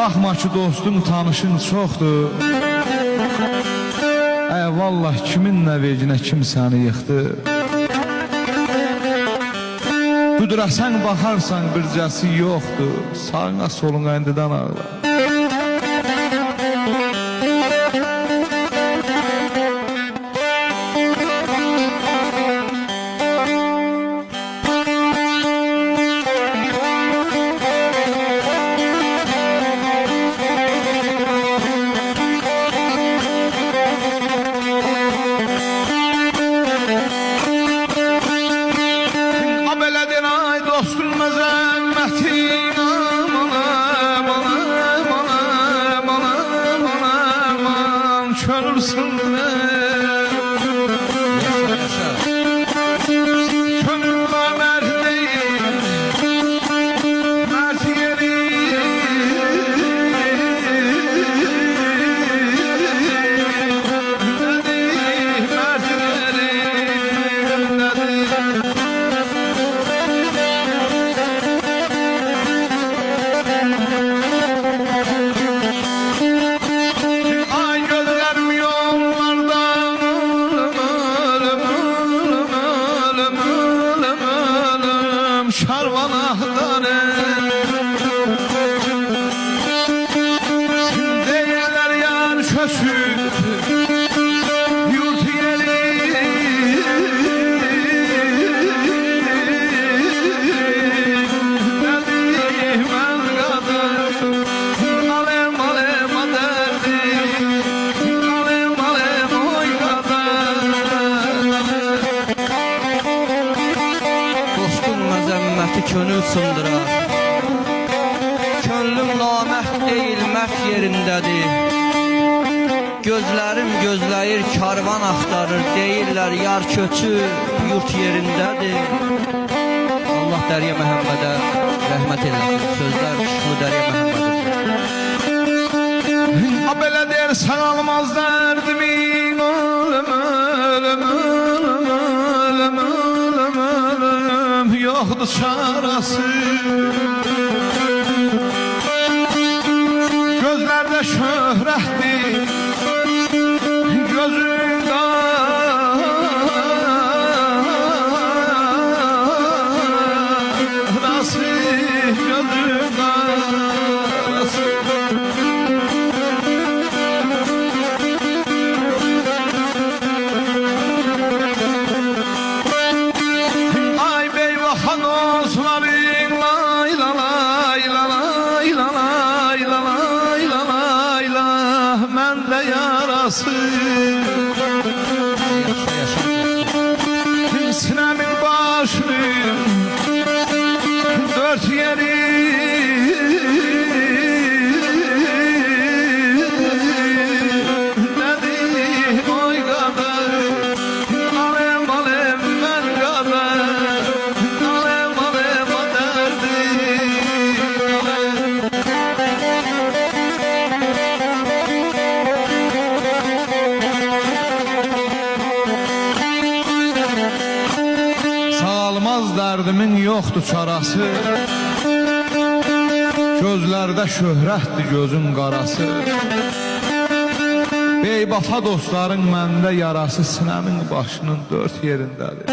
Baxma ki dostun tanışın çoxdur. Vallah kimin nə vecinə kim səni yıxdı. Büdürəsən baxarsan bircəsi yoxdur. Sağına soluna indidən ağlar. Dostun məzəmmətin aman, aman, aman, aman, aman, körürsün könül mərd deyil, mərd yeri nədir, mərd yeri nədir. Şarvan ahları deyirlər yan köçüb yurt yeri nədir mən qadır alem alem adərdi alem alem oy qadır. Dostun məzəmməti könül sındırar. Könlüm naməhd deyil, məhv yerindədir. Gözlərim gözləyir, karvan axtarır. Deyirlər yar köçür, yurt yerindədir. Allah Dərya Məhəmmədə rəhmət eləsin. Sözlər şu Dərya Məhəmmədədir. Belə deyir sağalmaz dərdimin ölüm, ölüm, ölüm, ölüm, ölüm, ölüm, yoxdur çarası. Gözlərdə şöhrətdir, gözün qarası, gözün qarası. Məndə yarası sinəmin başının dört yeri nədir oy qadır alem alem mən qadır alem alem o dərdi. Sağalmaz dərdimin yoxdur çarası. Gözlərdə şöhrətdir gözün qarası. Beybafa dostların məndə yarası sinəmin başının dört yerindədir.